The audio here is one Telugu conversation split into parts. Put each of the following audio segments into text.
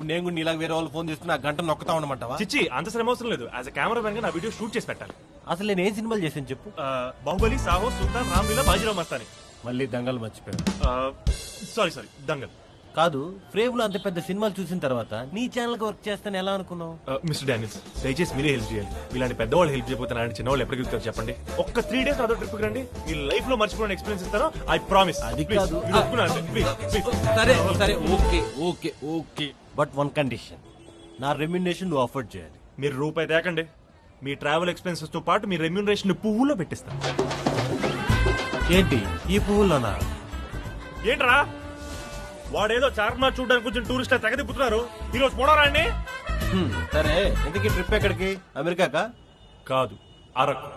ఇప్పుడు నేను కూడా నీలాగా వేరే వాళ్ళు ఫోన్ చేస్తున్నా గంట నొక్కుతా ఉండమంటావా? చిచ్చి అంత శ్రమ అవసరం లేదు. యాజ్ అ కెమెరా మ్యాన్ గా నా వీడియో షూట్ చేసి పెట్టాలి. అసలు నేను ఏం సినిమాలు చేశాను చెప్పు? బాహుబలి, సాహో, సుల్తాన్, రామ్లీలా, బాజీరావ్ మస్తాని. మళ్ళీ దంగల్ మర్చిపోయాను. సారీ దంగల్ కాదు, ఫ్రేమ్ లో అంత పెద్ద సినిమాలు చూసిన తర్వాత నీ ఛానల్ కి వర్క్ చేస్తాను ఎలా అనుకున్నావు? మిస్టర్ డానియల్స్, దయచేసి మీరే హెల్ప్ చేయాలి. ఇలాంటి పెద్దవాళ్ళు హెల్ప్ చేయకపోతే నాటి చిన్నవాళ్ళు ఎప్పటికి వెళ్తారు చెప్పండి. ఒక్క 3 days నాతో ట్రిప్ రండి, మీ లైఫ్ లో మర్చిపోయిన ఎక్స్పీరియన్స్ ఇస్తాను. I promise. అది కాదు. సరే సరే okay okay okay, but one condition, నా రెమ్యునరేషన్ నువ్వు అఫోర్డ్ చేయాలి. మీరు రూపాయి తేకండి, మీ ట్రావెల్ ఎక్స్పెన్సెస్ తో పాటు మీ రెమ్యూనరేషన్ పువ్వులో పెట్టిస్తాను. ఏంటి ఈ పువ్వుల్లోనా? ఏంట్రా వాడేదో చార్మినార్ చూడడానికి కొంచెం టూరిస్ట్ తెగదిప్పుతున్నారు. ఈ రోజు పోడారా అండి? సరే, ఇంతకీ ట్రిప్ ఎక్కడికి? అమెరికాకా? కాదు, అరకు.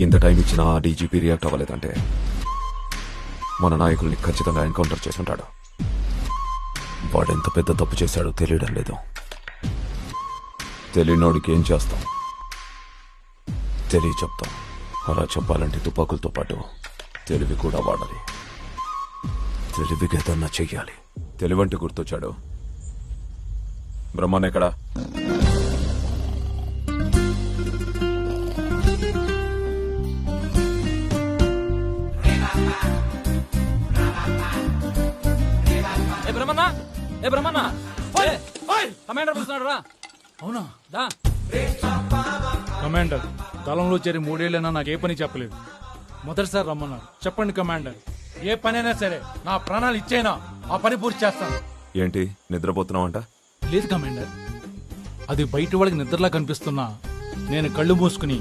ఇంత టైం ఇచ్చినా ఆ డీజీపీ రియాక్ట్ అవ్వలేదంటే మన నాయకుల్ని ఖచ్చితంగా ఎన్కౌంటర్ చేసుంటాడు. వాడెంత పెద్ద తప్పు చేశాడో తెలియడం లేదు. తెలియనోడికి ఏం చేస్తాం? తెలియ చెప్తాం. అలా చెప్పాలంటే తుపాకులతో పాటు తెలివి కూడా వాడాలి. తెలివిగా ఏదన్నా చెయ్యాలి. తెలివంటే గుర్తొచ్చాడు. బ్రహ్మన్ ఎక్కడా? బ్రహ్మన్నా కమాండర్ పిలుస్తున్నాడు రా. అవునా? దా కమాండర్, దళంలో చేరి 3 ఏళ్ళైనా నాకు ఏ పని చెప్పలేదు. మొదటిసారి రమ్మన్నారు. చెప్పండి కమాండర్, ఏ పనైనా సరే నా ప్రాణాలు ఇచ్చేనా ఆ పని పూర్తి చేస్తాను. ఏంటి నిద్రపోతున్నావంట? లేదు కమాండర్, అది బయట వాళ్ళకి నిద్రలా కనిపిస్తున్నా నేను కళ్ళు మూసుకుని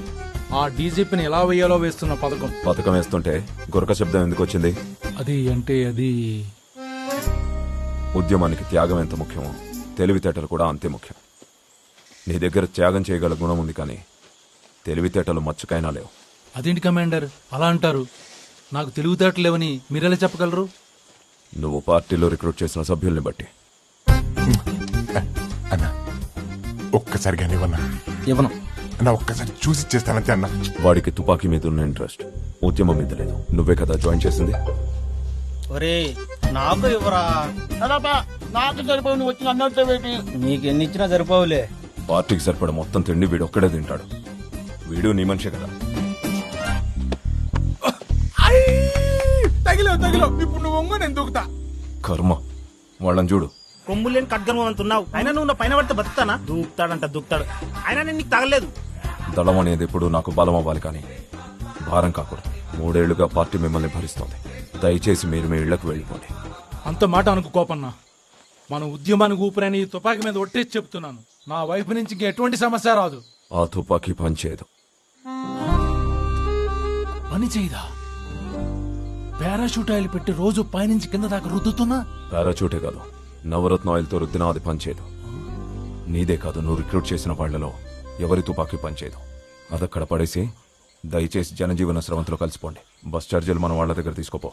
ఆ డీజీపీని ఎలా వేయాలో వేస్తున్న పథకం వేస్తుంటే గురక శబ్దం ఎందుకు వచ్చింది? అది ఉద్యమానికి త్యాగం ఎంత ముఖ్యమో తెలివితేటలు కూడా అంతే ముఖ్యం. నీ దగ్గర త్యాగం చేయగల గుణం ఉంది, కానీ తెలివితేటలు మచ్చుకైనా లేవు. అదేంటి కమాండర్ అలా అంటారు? నాకు తెలివితేటలు లేవని మీరెలా చెప్పగలరు? నువ్వు పార్టీలో రిక్రూట్ చేసిన సభ్యుల్ని బట్టి. అన్నా ఒక్కసారిగా ఇవ్వన్నా. ఇవ్వను అన్నా, ఒక్కసారి చూసి ఇచ్చేస్తానంతే అన్నా. వాడికి తుపాకీ మీద ఉన్న ఇంట్రెస్ట్ ఉద్యమం మీద లేదు. నువ్వే కదా జాయిన్ చేసింది. ఒరే నాకు ఇవ్వరా. నాకు సరిపోవు, నువ్వు వచ్చిన అన్నట్టు పెట్టి నీకు ఎన్ని ఇచ్చినా సరిపోవులే. పార్టీకి సరిపడ మొత్తం తిండి వీడు ఒక్కడే తింటాడు. వీడు నీ మనిషే కదా. తగిలో ఇప్పుడు నువ్వు ఒంగో నేను దూకుతా. కర్మ, వాళ్ళని చూడు. కొమ్ము లేని ఖడ్గం అంటున్నావు. అయినా నువ్వు నా పైన పడితే బతుకుతానా? దూకుతాడు. అయినా నేను నీకు తగలేదు. దళం అనేది ఎప్పుడు నాకు బలం అవ్వాలి, కానీ భారం కాకూడదు. 3 ఏళ్లుగా పార్టీ మిమ్మల్ని భరిస్తోంది. దయచేసి మీరు మీ ఇళ్లకు వెళ్ళిపోండి. అంత మాట అనుకు కోపన్నా. మన ఉద్యమానికి ఊపిరైన ఈ తుపాకీ మీద ఒట్టేసి చెప్తున్నాను, నా వైపు నుంచి ఇంక ఎటువంటి సమస్య రాదు. ఆ తుపాకీ పనిచేయదు. పని చేయదా? పారాషూట్ ఆయిల్ పెట్టి రోజు పైనుంచి కింద దాకా రుద్దుతున్నా పారాచూటే కాదు, నవరత్న ఆయిల్తో రుద్దినా అది పనిచేయదు. నీదే కాదు, నువ్వు రిక్రూట్ చేసిన వాళ్లలో ఎవరి తుపాకీ పనిచేయదు. అదక్కడ పడేసి దయచేసి జనజీవన స్రవంతిలో కలిసిపోండి. బస్ ఛార్జీలు మన వాళ్ళ దగ్గర తీసుకోపో.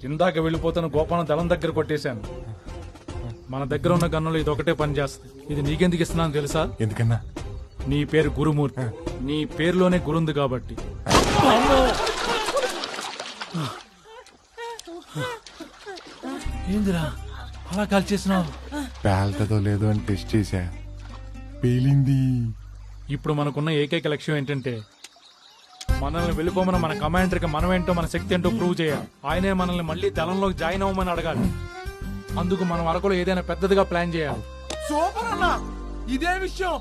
ఇందాక వెళ్ళిపోతున్న గోపాల దళం దగ్గర కొట్టేశాను. మన దగ్గర ఉన్న గన్నులు ఇది ఒకటే పని చేస్తుంది. ఇది నీకెందుకు ఇస్తున్నాను తెలుసా? ఎందుకన్నా? నీ పేరు గురుమూర్తి, నీ పేరులోనే గురుంది కాబట్టి. ఏందిరా అలా కాల్ చేసినావు? పేల్తదో లేదో అని టెస్ట్ చేశా, పేలింది. ఇప్పుడు మనకున్న ఏకైక లక్ష్యం ఏంటంటే మనల్ని వెళ్ళిపోమని మన కమాండర్కి మనమేంటో మన శక్తి ఏంటో ప్రూవ్ చేయాలి. ఆయనే మనల్ని మళ్ళీ దళంలోకి జాయిన్ అవ్వమని అడగాలి. అందుకు మనం అరకులో ఏదైనా పెద్దదిగా ప్లాన్ చేయాలి. సూపర్ అన్నా, ఇదే విషయం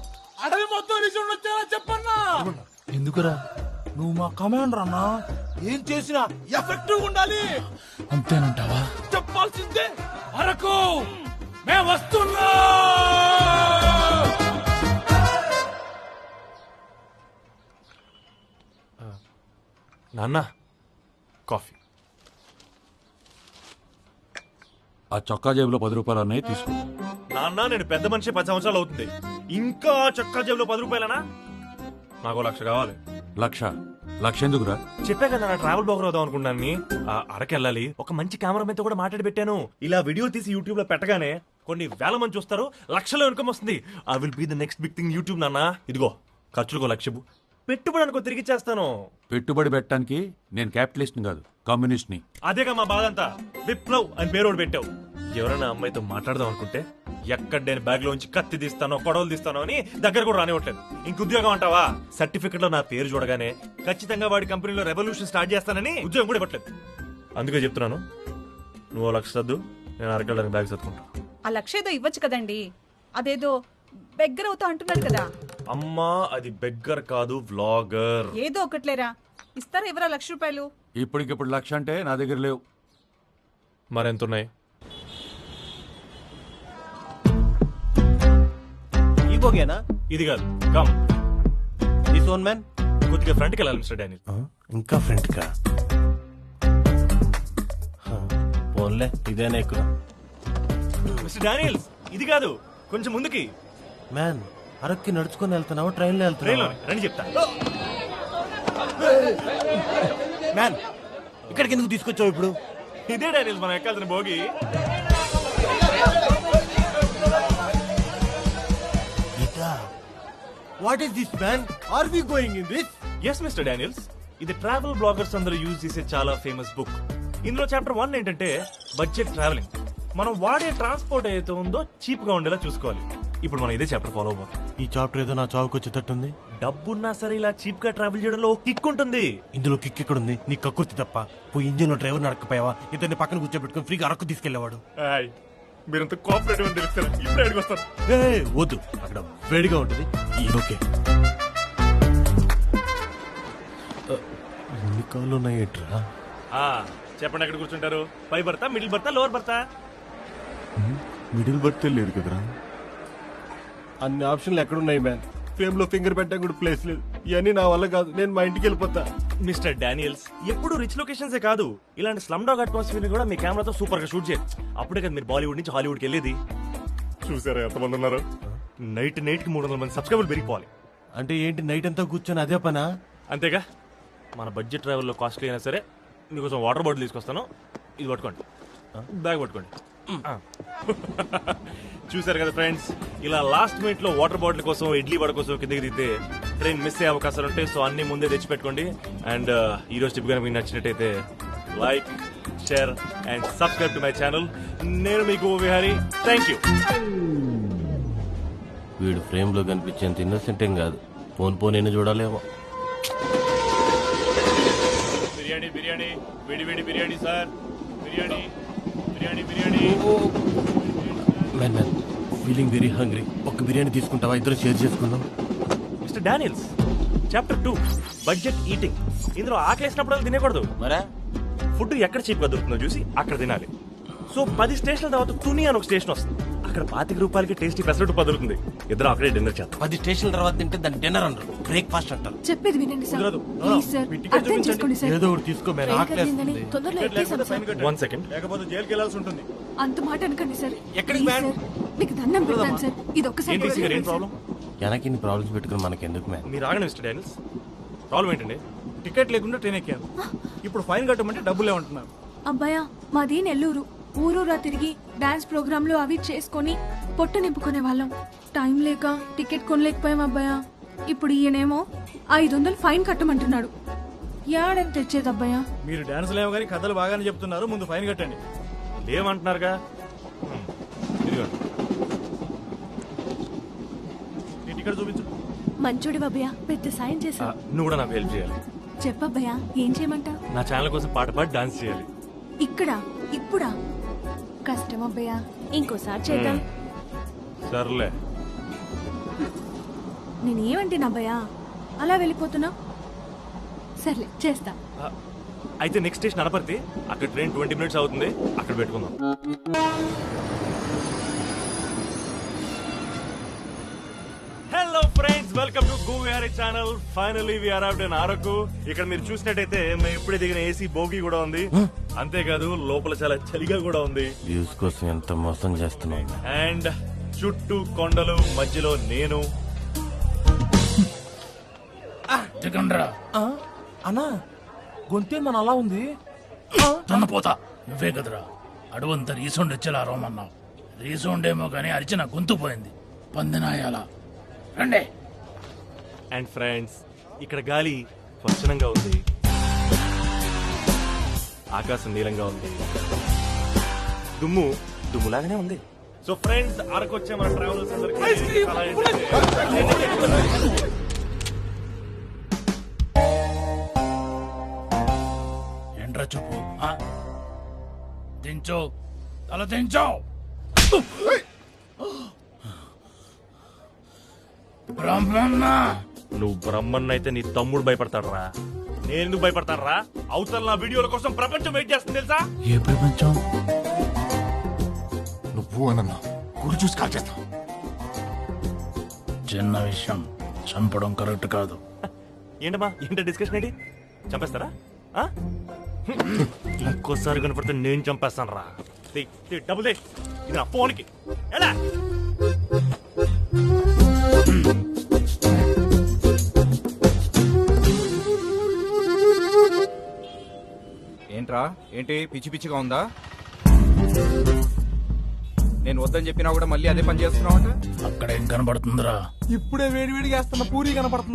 అడవి మొత్తం రిజల్ట్ వచ్చేలా చెప్పన్నా. ఎందుకురా? నువ్వు మా కమాండర్ అన్నా, ఏం చేసినా ఎఫెక్టివ్ ఉండాలి. అంతేనంటావా? చెప్పాల్సిందే. అరకు మేము వస్తున్నా. నాన్న కాఫీ. ఆ చొక్కా జేబులో 10 రూపాయలు అన్నయ్య తీసుకో. నాన్న నేను పెద్ద మనిషి 10 సంవత్సరాలు అవుతుంది, ఇంకా చొక్కా జేబులో 10 రూపాయలనా? నాకు 1,00,000 కావాలి. 1,00,000 ఎందుకురా? చెప్పా కదా నా ట్రావెల్ బ్లాగర్ అవుదాం అనుకున్నాను. అరకెళ్ళాలి, ఒక మంచి కెమెరామెన్ తో కూడా మాట్లాడి పెట్టాను. ఇలా వీడియో తీసి యూట్యూబ్ లో పెట్టగానే కొన్ని వేల మంది చూస్తారు, లక్షల ఇన్కమ్ వస్తుంది. I will be the next big thing YouTube నాన్న. ఇదిగో ఖర్చులకు 1,00,000, పెట్టుబడి అనుకో తిరిగి చేస్తాను. పెట్టుబడి పెట్టడానికి నేను క్యాపిటలిస్ట్ కాదు, కమ్యూనిస్ట్ ని. అదేగా మా బాధ అంతా. విప్లవ్ అని పేరోడు పెట్టావు. ఎవరైనా అమ్మాయితో మాట్లాడదాం అనుకుంటే ఎక్కడ నేను బ్యాగ్ లోంచి కత్తి తీస్తానో కొడవలు తీస్తానో అని దగ్గర కూడా రానివ్వట్లేదు. ఇంక ఉద్యోగం అంటావా? సర్టిఫికెట్ లో నా పేరు చూడగానే ఖచ్చితంగా వాడి కంపెనీలో రెవల్యూషన్ స్టార్ట్ చేస్తానని ఉద్యోగం కూడా ఇవ్వట్లేదు. అందుకే చెప్తున్నాను, నువ్వు 1,00,000 సర్దు, నేను అరకెళ్ళడానికి బ్యాగ్ సర్దుకుంటా. ఆ 1,00,000 ఏదో ఇవ్వచ్చు కదండి. అదేదో బెగ్గర అవుతా అంటున్నాడు కదా. అమ్మా అది బెగ్గర్ కాదు, వ్లాగర్. ఏదో ఒకట్లేరా, ఇస్తారా ఎవరా 1,00,000 రూపాయలు? ఇప్పటికిప్పుడు 1,00,000 అంటే నా దగ్గర లేవు. మరెంతున్నాయి? ఈ బోగేనా? ఇది కాదు, కమ్. This one man. కొద్దిగా ఫ్రంట్కి వెళ్ళాలి మిస్టర్ డానియల్. ఇంకా ఫ్రంట్ కా? పోన్లే, ఇదేనా ఎక్కువ. మిస్టర్ డానియల్స్ ఇది కాదు, కొంచెం ముందుకి. మ్యాన్, అరక్కి నడుచుకొని వెళ్తున్నావు, ట్రైన్లో ట్రైన్లో వెళ్తున్నావు? రండి చెప్తా. మ్యాన్, ఇక్కడికి ఎందుకు తీసుకొచ్చావు ఇప్పుడు? ఇదే డానియల్స్ మనం ఎక్కాల్సిన భోగి. What is this man? Are we going in this? Yes mister Daniels, ఇది ట్రావెల్ బ్లాగర్స్ అందరూ యూజ్ చేసే చాలా ఫేమస్ బుక్. ఇందులో చాప్టర్ 1 ఏంటంటే బడ్జెట్ ట్రావెలింగ్. మనం వాడే ట్రాన్స్పోర్ట్ ఏదైతే ఉందో చీప్ గా ఉండేలా చూసుకోవాలి. ఇప్పుడు మనం ఇదే చాప్టర్ ఫాలో అవ్వాలి. ఈ చాప్టర్ ఏదో నా చావుకు వచ్చేటట్టుంది. డబ్బున్నా సరే ఇలా చీప్ గా ట్రావెల్ చేయడంలో ఒక కిక్ ఉంటుంది. ఇందులో కిక్ ఎక్కడుంది? నీ కక్కుర్తి తప్ప. పోయి ఇంజిన్ లో డ్రైవర్ నడకపోయావా? ఇతన్ని పక్కన కూర్చోబెట్టుకుని ఫ్రీగా అరకు తీసుకెళ్లేవాడు. మీరంతా కోఆపరేటివ్ అని తెలుస్తారు. ఇప్పుడు అడిగి వస్తారు. వద్దు, అక్కడ వేడిగా ఉంటుంది. ఓకే, ఎన్ని కాళ్ళు ఉన్నాయేట్రా? చెప్పండి, ఎక్కడ కూర్చుంటారు? పై బర్తా, మిడిల్ బర్తా, లోవర్ బర్తా? మిడిల్ బర్త్ లేదు కదరా. అన్ని ఆప్షన్లు ఎక్కడున్నాయి మ్యాన్? ఫ్రేమ్ లో ఫింగర్ పెట్టడానికి కూడా ప్లేస్ లేదు. ఇవన్నీ నా వల్ల కాదు, నేను మా ఇంటికి వెళ్ళిపోతా. మిస్టర్ డానియల్స్, ఎప్పుడు రిచ్ లొకేషన్సే కాదు, ఇలాంటి స్లమ్ డాగ్ అట్మాస్ఫియర్ కూడా మీ కెమెరాతో సూపర్ గా షూట్ చేయొచ్చు. అప్పుడే కదా మీరు బాలీవుడ్ నుంచి హాలీవుడ్ కి వెళ్ళేది. చూసారా ఎంతమంది ఉన్నారు? నైట్ కి 300 మంది సబ్స్క్రైబర్లు పెరిగిపోవాలి. అంటే ఏంటి, నైట్ అంతా కూర్చొని అదే పనా? అంతేగా. మన బడ్జెట్ ట్రావెల్లో కాస్ట్లీ అయినా సరే మీకోసం వాటర్ బాటిల్ తీసుకొస్తాను. ఇది పట్టుకోండి, బ్యాగ్ పట్టుకోండి. చూసారు కదా ఫ్రెండ్స్, ఇలా లాస్ట్ మినిట్ లో వాటర్ బాటిల్ కోసం, ఇడ్లీ వడ కోసం కిందకి దిగితే ట్రైన్ మిస్ అయ్యే అవకాశాలు ఉంటాయి. సో అన్ని ముందే తెచ్చి పెట్టుకోండి. అండ్ ఈ రోజు టిప్ గా మీకు నచ్చినట్టయితే like, share and subscribe to my channel. నేను మీకు విహారీ. Thank you. వీడు ఫ్రేమ్ లో కనిపించేంత ఇన్నోసెంట్ ఏం కాదు. పోను చూడాలేమో. బిర్యానీ బిర్యానీ, వేడి వేడి biryani sir. Biryani biryani biryani. Man, feeling very hungry. ఒక్క బిర్యానీ తీసుకుంటావా? ఇద్దరు షేర్ చేసుకుందాం. Mister Daniels, chapter 2 budget eating. ఇందులో ఆకలేసినప్పుడు తినకూడదు. మరా ఫుడ్ ఎక్కడ చీప్ గా దొరుకుతుందో చూసి అక్కడ తినాలి. సో 10 స్టేషన్ల తర్వాత తుని అని ఒక స్టేషన్ వస్తుంది. అక్కడ 25 రూపాయలకి టేస్టీ పెసరట్టు దొరుకుతుంది. ఇద్దరు అక్కడే డిన్నర్ చేద్దాం. 10 స్టేషన్ల తర్వాత తింటే దాన్ని డిన్నర్ అంటారు, బ్రేక్ఫాస్ట్ అంటారు. చెప్పేది వినండి సార్. కుదరదు. ప్లీజ్ సార్, అర్థం చేసుకోండి సార్. ఏదో ఒకటి తీసుకో మ్యాన్, ఆకలేస్తుంది. తొందరలో ఎక్కేసాం సార్. 1 సెకండ్. లేకపోతే జైలుకి వెళ్ళాల్సి ఉంటుంది. అంత మాట అనకండి సార్. ఎక్కడికి ప్లీజ్ మ్యామ్? సార్, మీకు దండం పెడతాను సార్. ఇది ఒక్కసారి ఏంటి సార్, ఏం చేయండి ప్రాబ్లం? వెనక్కి ఇన్ని ప్రాబ్లమ్స్ పెట్టుకుని మనకెందుకు మ్యాన్? మీరు ఆగండి మిస్టర్ డానియల్స్. ప్రాబ్లం ఏంటండి? టికెట్ లేకుండా ట్రైన్ ఎక్కారు. ఇప్పుడు ఫైన్ కట్టమంటే డబ్బులు ఏమంటున్నారు? అబ్బాయా, మాది నెల్లూరు. ఊరూరా తిరిగి డాన్స్ ప్రోగ్రాంలు అవి చేసుకొని పొట్ట నింపుకునే వాళ్ళం. టైం లేక టికెట్ కొనలేకపోయాం అబ్బాయా. ఇప్పుడు ఈయనేమో 500 ఫైన్ కట్టమంటున్నాడు. యాడని తెచ్చేది అబ్బాయా? మీరు డాన్స్ లేవు కానీ కథలు బాగానే చెప్తున్నారు. ముందు ఫైన్ కట్టండి. లేవంటున్నారుగా. ఇదిగోండి. నీ టికెట్ చూపించు. మంచోడి అబ్బాయా, పెద్ద సాయం చేశా. నువ్వు కూడా నాకు హెల్ప్ చేయాలి. చెప్పబ్బయ్యా, ఏం చేయమంటావు? నా ఛానల్ కోసం పాట పాడి డాన్స్ చేయాలి. ఇక్కడ ఇప్పుడా? కష్టం అబ్బయ్యా, ఇంకోసారి చేద్దాం. సర్లే. నేనేమంటే అబ్బయ్యా అలా వెళ్ళిపోతున్నా? సర్లే, చేస్తా. అయితే నెక్స్ట్ స్టేషన్ అనపర్తి. అక్కడ ట్రైన్ 20 మినిట్స్ అవుతుంది. అక్కడ పెట్టుకుందాం. Hello friends, welcome to go Vihari channel. Finally we arrived in Araku. ఇక్కడ మీరు చూసినట్టయితే మేము ఇప్పుడే దిగిన ఏసీ బోగి కూడా ఉంది. అంతేకాదు లోపల చాలా చలిగా కూడా ఉంది. వ్యూస్ కోసం ఎంత మోసం చేస్తున్నావు. అండ్ చుట్టూ కొండలు, మధ్యలో నేను. అన్నా గొంతే మన అలా ఉంది. పోతా నువ్వే కదరా అడవంతా రీసౌండ్ వచ్చేలా అరవమన్నావు. రీసౌండ్ ఏమో కానీ అరిచిన గొంతు పోయింది పందినాయాల రండి. అండ్ ఫ్రెండ్స్, ఇక్కడ గాలి స్వచ్ఛంగా ఉంది, ఆకాశం నీలంగా ఉంది, దుమ్ము దుమ్ములాగానే ఉంది. సో ఫ్రెండ్స్, అరకొచ్చే మన ట్రావెలర్స్ అందరికీ చాలా ఎంట్రా చూపు దించో, తల దించో. బ్రహ్మన్న నువ్వు బ్రహ్మన్ అయితే నీ తమ్ముడు భయపడతాడురా, నేను ఎందుకు భయపడతాడురా? అవతల నా వీడియోల కోసం ప్రపంచం వెయిట్ చేస్తుంది తెలుసా? ఏ ప్రపంచం? నువ్వు అనన్నా గురి చూసి కాల్ చేస్తావు. చిన్న విషయం, చంపడం కరెక్ట్ కాదు. ఏంటమ్మా, ఏంటో డిస్కషన్ ఏంటి? చంపేస్తారా? ఆ? ఇంకోసారి కనపడితే నేను చంపేస్తాను రా. డబ్బులు ఇది నా ఫోన్కి ఎలా? ఏంట్రా, ఏంటి పిచ్చి పిచ్చిగా ఉందా? నేను వద్దని చెప్పినా కూడా మళ్ళీ అదే పని చేస్తున్నావు. అక్కడ ఏం కనబడుతుందిరా? ఇప్పుడే వేడివేడిగా వేస్తున్న పూరి కనపడుతుంది.